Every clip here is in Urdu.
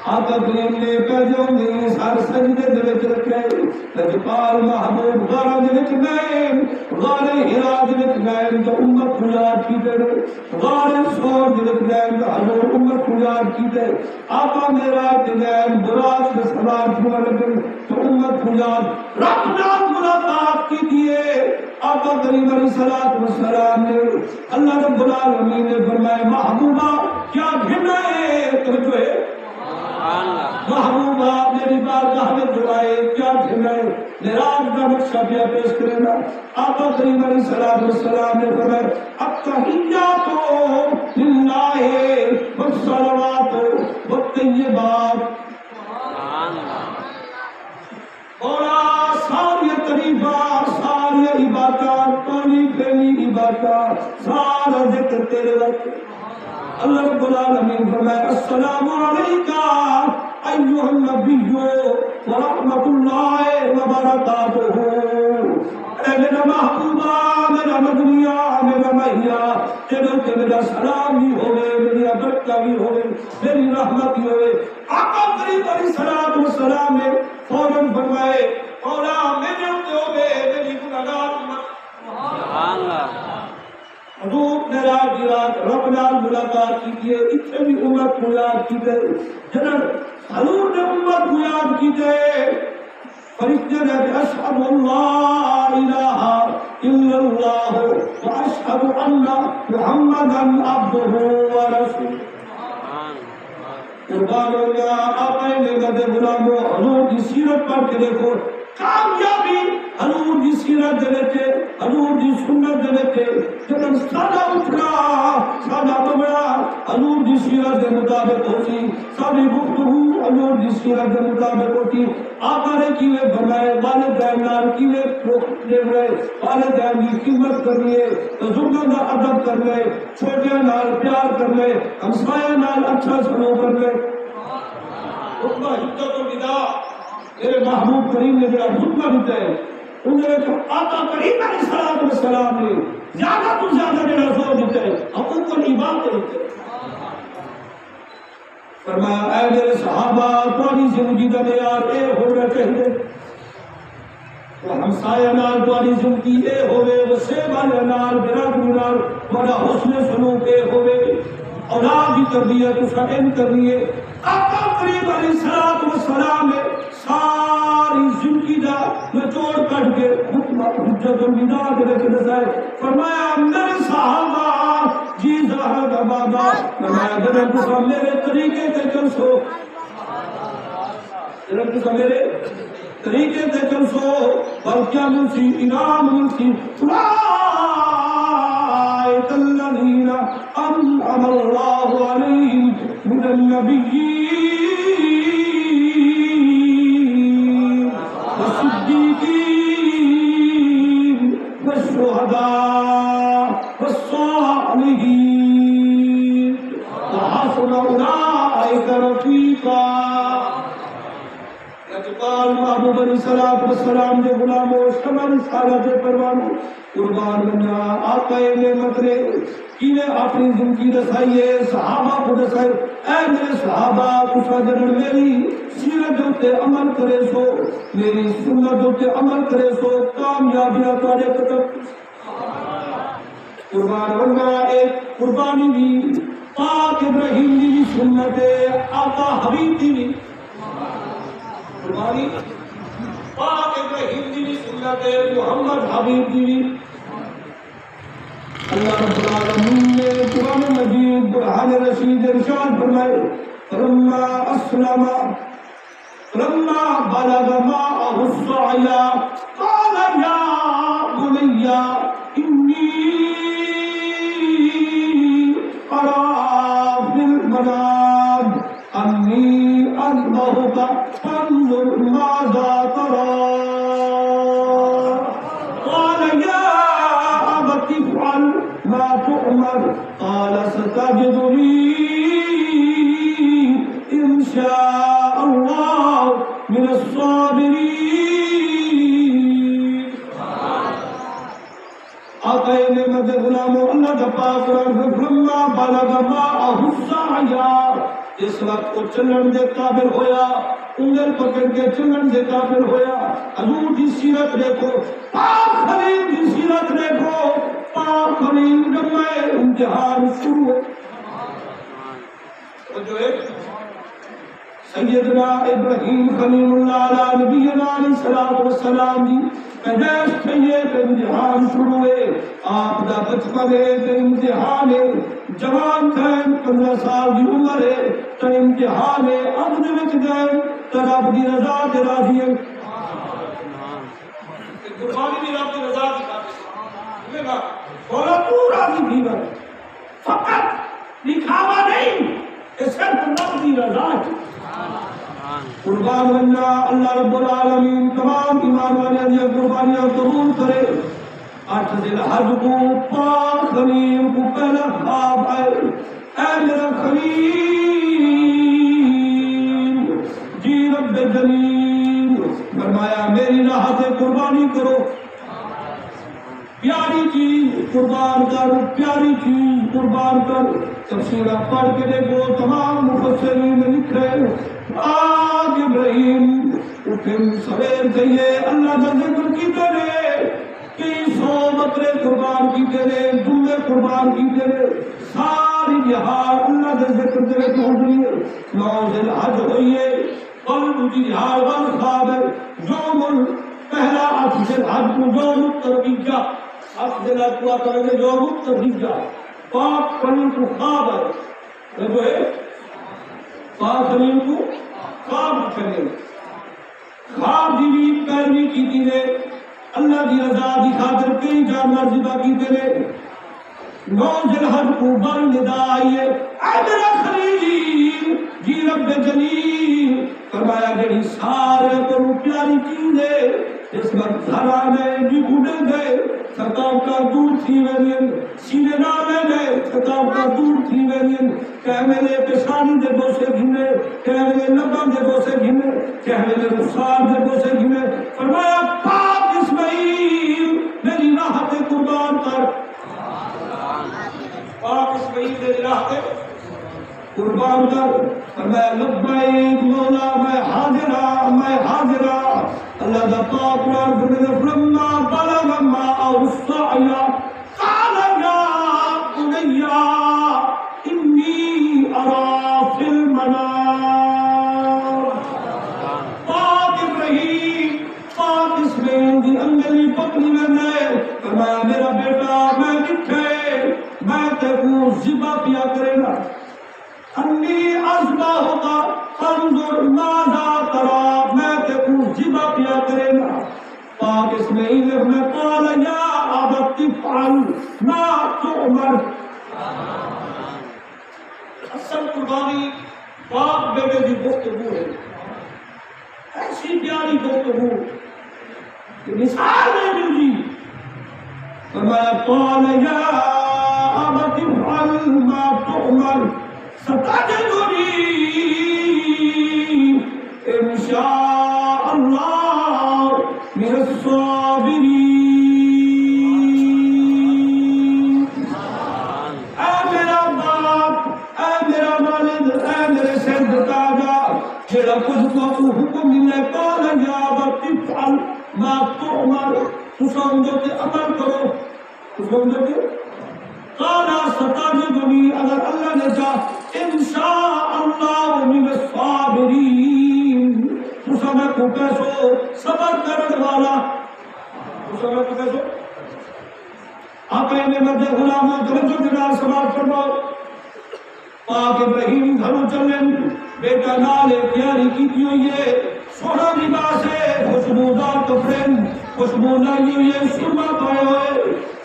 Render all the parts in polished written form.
آقا کریم نے پیجوں نے سار سجدے دے وچ رکھے لجپال محبوب غار دے وچ گئے غار ہرا دے وچ گئے تو امت کو یاد کیتے غار سور دے وچ گئے تو حضور امت کو یاد کیتے آقا میرا تے گئے براق دے سوار کو لگے تو امت کو یاد رب نال ملاقات کیتی ہے آقا کریم علیہ الصلوۃ والسلام نے اللہ رب العالمین نے فرمایا محبوبہ کیا گھنا ہے تو جو ہے محبوبہ میری بارگاہ میں دعائے کیا دھمائے نراج کا نقشہ پیا پیش کرے گا آقا کریم علیہ الصلوۃ والسلام نے فرمایا التحیات للہ والصلوات والطیبات اور ساری تعریفات ساری عبادات پانی پھیلی عبادات سارا ذکر تیرے وقت اللہ رب العالمین فرمائے السلام علیکہ ایوہ النبی ورحمت اللہ وبرکاتہ اے میرا محبوبہ میرا مدنیہ میرا مہیہ تیرے کے میرا سلام بھی ہوئے میری برکت بھی ہوئے میری رحمت بھی ہوئے آقا کریم علیہ الصلوۃ والسلام نے فوراً فرمائے مولا میرے ہوتے ہوئے میری گناہگار سبحان اللہ حضور میرا جرات رب نال ملاقات کیجئے اتنے بھی امت کو یاد کیجئے جنہاں حضور نے امت کو یاد کیجئے فرشتے نے اشہد اللہ الہ الا اللہ واشہد ان محمدا عبدہ ورسولہ قربان ہو گیا آقا نعمت غلامو حضور کی سیرت پڑھ کے دیکھو کامیابی حضور کی سیرت دے وچ حضور کی سنت دے وچ جب سادہ اٹھنا سادہ بگڑا حضور کی سیرت کے مطابق ہوتی ساری گفتگو حضور کی سیرت کے مطابق ہوتی آقا نے کیویں فرمائے والدین نال کیویں دے رہے والدین کی قیمت کرنی ہے بزرگوں کا ادب کرنا ہے چھوٹیاں نال پیار کرنا ہے ہمسایہ نال اچھا سلوک کرنا ہے خطبہ حجت الوداع میرے محبوب کریم نے میرا خطبہ دیتا ہے انہوں نے آقا کریم علیہ الصلوۃ والسلام نے زیادہ تو زیادہ میرا زور دیتا ہے حقوق العباد کو دیتا ہے فرمایا اے میرے صحابہ تمہاری زندگی کا معیار اے ہونا چاہیے ہمسایہ نال تمہاری زندگی اے ہوئے وسے والے نال برادری نال تمہارا حسن سلوک اے ہوئے اولاد کی تربیت اس کا علم کرنی ہے آقا کریم علیہ الصلوۃ والسلام نے ساری زندگی دا نچوڑ کٹ کے حجت الوداع کے وچ دسائے فرمایا میرے صحابہ جی زہر دا بابا فرمایا جب تم میرے طریقے تے چلسو جب تم میرے طریقے تے چلسو بلکہ ملسی انعام ملسی اولئک الذین انعم اللہ علیہم من النبیین والشهداء والصالحين وحسن أولئك رفيقا لجپال محبوب علیہ الصلوۃ والسلام کے غلاموں شمع رسالت پروانوں قربان بنیا آقا نعمت نے کینے اپنی زندگی دسائیے صحابہ کو دسائے اے میرے صحابہ تسا جنن میری سیرت تے عمل کرے سو میری سنت تے عمل کرے سو کامیابیاں تواڈے قدم قربان بننا ایک قربانی بھی پاک ابراہیم دی سنت آقا حبیب دی قربانی پاک ابراہیم دی سنت محمد حبیب دی اللہ رب العالمین نے قرآن مجید برہان رشید ارشاد فرمائے فلما اسلم فلما بلغ معه السعي قال يا بني إني أرى في المنام أني أذبحك فانظر ماذا ترى قال يا أبت افعل ما تؤمر قال ستجدني إن شاء الله من الصابرين آقا نعمت غلاموں اللہ کا پاک رب فلما بلغ معه السعي جس وقت وہ چلن دے قابل ہویا انگل پکڑ کے چلن دے قابل ہویا حضور دی سیرت دیکھو پاک خلیل دی سیرت دیکھو پاک خلیل جب میں امتحان شروع ہے جو ایک سیدنا ابراہیم خلیل اللہ علیہ نبینا علیہ السلام جی پیدائش تھئیے تو امتحان شروع ہے آپ دا بچپن ہے تو امتحان ہے جوان تھے 15 سال کی عمر ہے تو امتحان ہے اب دے وچ گئے تو رب دی رضا تے راضی ہے قربانی بھی رب دی رضا دی خاطر ہے بولا تو راضی بھی ہے فقط دکھاوا نہیں یہ صرف رب دی رضا ہے قربان بننا اللہ رب العالمین تمام ایمان والے دیا قربانیاں قبول کرے 8 ذی الحج کو پاک خلیل کو پہلا خواب آئے اے میرا خلیل جی رب جلیل فرمایا میری راہ سے قربانی کرو پیاری چیز قربان کر پیاری چیز قربان کر تفسیرہ پڑھ کے دیکھو تمام مفسرین نے لکھے آج ابراہیم اٹھن سویر کہیے اللہ کا ذکر کی تیرے کئی 100 بکرے قربان کی تیرے جمعے قربان کی تیرے ساری جہاد اللہ کا ذکر تیرے پہنچ لیے 9 ذی الحج ہوئیے قلب جہاد والخواب ہے یوم پہلا 8 ذی الحج کو یوم الترویہ 8 ذی الحج کو آتا ہے یوم الترویہ پاک خلیل کو خواب ہے جو ہے پاک خلیل کو خواب کرنے خواب دی بھی پیروی کی تیرے اللہ دی رضا دی خاطر کئی جانور ذبح کی تیرے 9 ذی الحج کو بر ندا آئیے اے میرا خلیل جی رب جلیل فرمایا جڑی سارے کو پیاری چیز ہے اس وقت گھرانے جی بڑھے گئے ثقافت دور تھی ویرین سینے نامے گئے ثقافت دور تھی ویرین کہملے پشانی دے بوسے گھنے کہملے لبان دے بوسے گھنے کہملے رخسار دے بوسے گھنے فرمایا پاک اسماعیل میری راہ تے قربان کر پاک اسماعیل میری راہ تے قربان کر فرمایا لبیک مولا میں حاضرہ اللہ دا پاک قرآن فرمایا فلما بلغ معه السعي قال يا بني إني أرى في المنام پاک ابراہیم پاک اسماعیل دی انگلی پکڑی میں فرمایا میرا بیٹا میں دکھے میں تے کو ذبح پیا کرے گا انی اذبحک فانظر ماذا ترى میں تے کو ذبح پیا کرے گا پاک اسماعیل نے قال یا ابت افعل ما تؤمر اصل قربانی باپ بیٹے کی گفتگو ہے ایسی پیاری گفتگو کہ مثال نہیں ملتی فرمایا قال یا ابت افعل ما تؤمر ستجدنی انشاء اللہ من الصابرین اے میرا باپ اے میرا والد اے میرے سر تاجا جڑا کچھ کو حکم ملے قال یا ابت افعل ما تؤمر سمجھو کہ عمل کرو سمجھو کہ قال ستجدنی اگر اللہ نے چاہا انشاء اللہ من الصابرین سمجھ کو کیسو صبر کرنے والا سمجھ کو کیسو اپنے مرد غلاموں توجہ کے نال سماعت فرماؤ پاک ابراہیم گھروں چلن بیٹا نالے پیاری کی ہوئی ہے سونا لباس ہے خوشبودار کپڑے خوشبو لائی ہوئی ہے سرما پائے ہوئے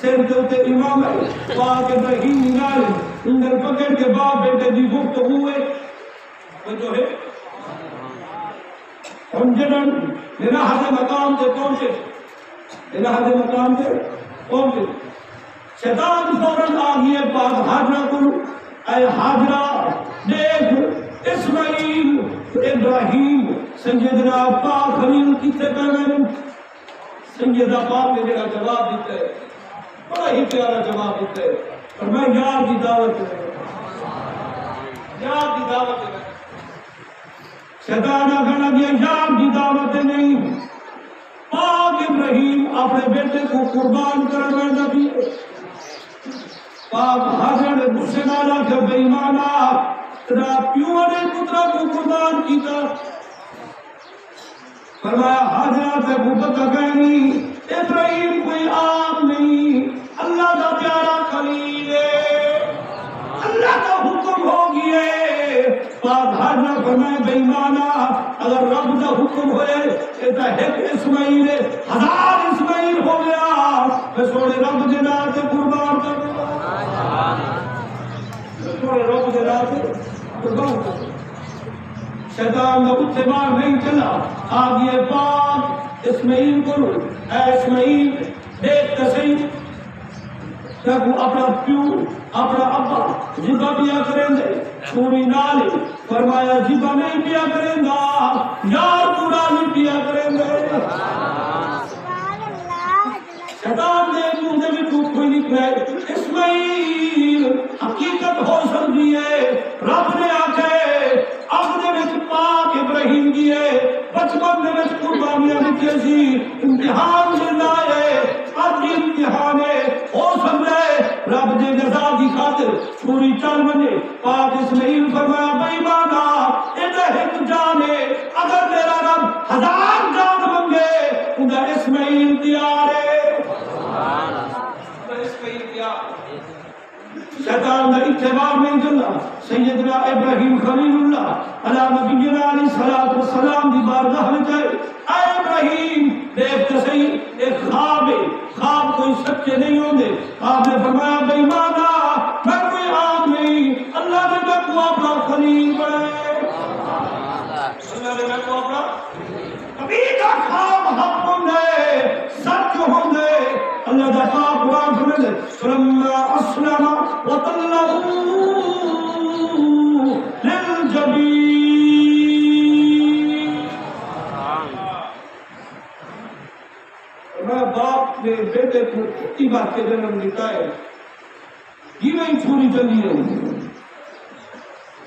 سر کے اوتے امام ہے پاک ابراہیم نال انگل پکڑ کے باپ بیٹے دی گفتگو ہوئے وہ جو ہے ہم جنن میرا حد مقام سے پہنچے میرا حد مقام سے پہنچے شیطان فوراً آگئے پاک حاجرہ کو اے حاجرہ دیکھ اسماعیل ابراہیم سیدنا پاک خلیل کتے پہنے سیدہ پاک نے جگہ جواب دیتا ہے بڑا ہی پیارا جواب دیتا ہے اور میں یار کی دعوت ہے یار کی دعوت ہے شیطان آخر لگیا یار کی دعوت نہیں پاک ابراہیم اپنے بیٹے کو قربان کرنے لگی پاک حاضر نے غصے نالا کہ بے ایمانا تیرا پیو نے پترا کو قربان کیتا فرمایا حاضرات ابو بکر کہنی ابراہیم کوئی عام نہیں اللہ کا پیارا خلیل ہے اللہ کا حکم ہو گیا پاک حاضر فرمائے بے ایمانا اگر رب کا حکم ہوئے ایتا ایک اسماعیل ہزار اسماعیل ہو گیا میں سوڑے رب کے نام سے قربان کر دوں میں سوڑے رب کے نام سے قربان کر دوں شیطان کا اتبار نہیں چلا آگے پاک اسماعیل کو اے اسماعیل دیکھ صحیح کہ اپنا پیو اپنا ابا جبا پیا کریں گے چھوڑی نالے فرمایا جبا نہیں پیا کریں گا یار پورا نہیں پیا کریں گے شیطان نے مجھے بھی تو کوئی نکلے اسماعیل حقیقت ہو سکتی ہے رب نے آکے اپنے وچ پاک ابراہیم دیے بچپن میں وچ قربانیاں دتی سی امتحان لینا ہے اج امتحان ہے ہو سکتا ہے رب دے جزا دی خاطر چھوڑی چل بنے پاک اسماعیل فرمایا بے ایمانا اے ایک جان ہے اگر میرا رب ہزار جان منگے اوندا اسماعیل تیار ہے سبحان اللہ اسماعیل تیار شیطان کا اتباع نہیں چلا سیدنا ابراہیم خلیل اللہ علیہ نبینا علیہ الصلوۃ والسلام دی بارگاہ میں گئے اے ابراہیم دیکھ تو صحیح ایک خواب ہے خواب کوئی سچے نہیں ہوندے آپ نے فرمایا بے ایمانا میں کوئی عام نہیں اللہ نے میں کو اپنا خلیل بنائے اللہ نے میں کو اپنا کبھی کا خواب حق ہوندے سچ ہوندے اللہ دا پاک قرآن فرمائے فلما اسلم وتله للجبین میں باپ نے بیٹے کو کتنی بات کے جنم دیتا ہے یہ میں چھوڑی چلی ہے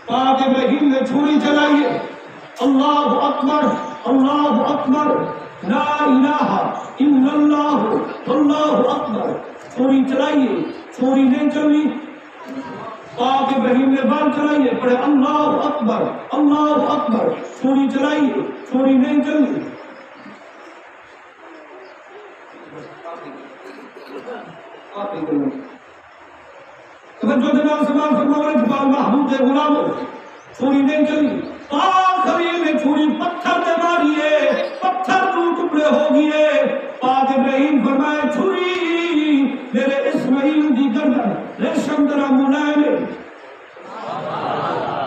پاک ابراہیم نے چھوڑی چلائی ہے اللہ اکبر لا الہ الا اللہ اللہ اکبر چھوڑی چلائیے چھوڑی نہیں چلی پاک ابراہیم نے بال چلائیے پڑھے اللہ اکبر چھوڑی چلائیے چھوڑی نہیں چلی توجہ جناب سبحان فرمایا جبال محمود غلاموں چھوڑی نہیں چلی پاک خلیل نے چھوڑی پتھر دے ماری ہے پتھر تو ٹکڑے ہو گئے پاک ابراہیم فرمائے چھوڑی میرے اسماعیل دی گردن ریشم طرح ملائم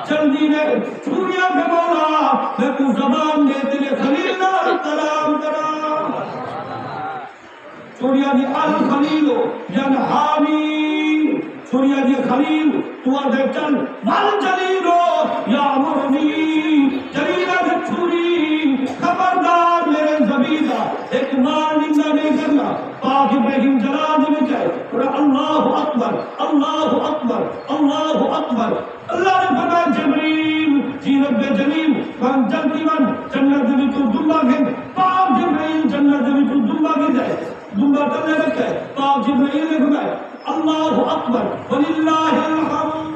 جلدی نے چھوڑیا کے مولا میں کو زبان دے تیرے خلیل نال کلام کرام چھوڑیا دی الخلیل ینحانی چھوڑیا دی خلیل تو آدھے چل ول جلیلو یا مرنی جلیلہ سے چھوڑی خبردار میرے زبیدہ ایک مار نندہ نہیں کرنا پاک ابراہیم جلال میں جائے اور اللہ اکبر اللہ نے فرمایا جبریل جی رب جلیل من جنتی من جنت میں تو دنبا گھن پاک جبریل جنت میں تو دنبا گھن جائے دنبا تلے رکھے پاک جبریل نے فرمایا اللہ اکبر وللہ الحمد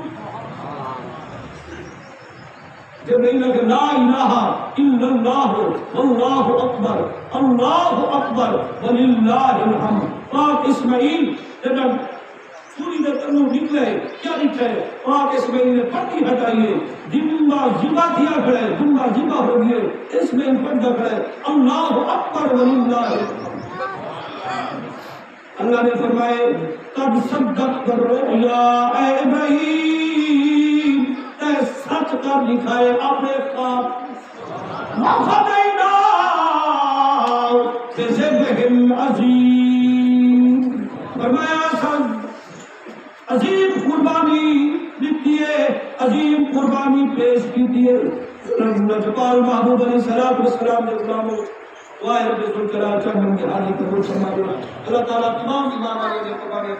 جبریل نے لا الہ الا اللہ واللہ اکبر وللہ الحمد پاک اسماعیل جب سوری کا تنو نکلے کیا لکھا ہے پاک اسماعیل نے پٹی ہٹائیے دمبا زبا کیا کھڑے دمبا زبا ہو گئے اسماعیل پٹا کھڑے اللہ اکبر وللہ اللہ نے فرمائے قد صدقت الرؤیا اے ابراہیم اے سچ کر دکھائے اپنے خواب وفدینا بذبح عظیم فرمایا عظیم قربانی دیتی ہے عظیم قربانی پیش کی دیئے نجپال محبوب علیہ السلام نے غلاموں واحد رسول کرا چاہنے کے حالی قبول فرمائے اللہ تعالیٰ تمام امام علیہ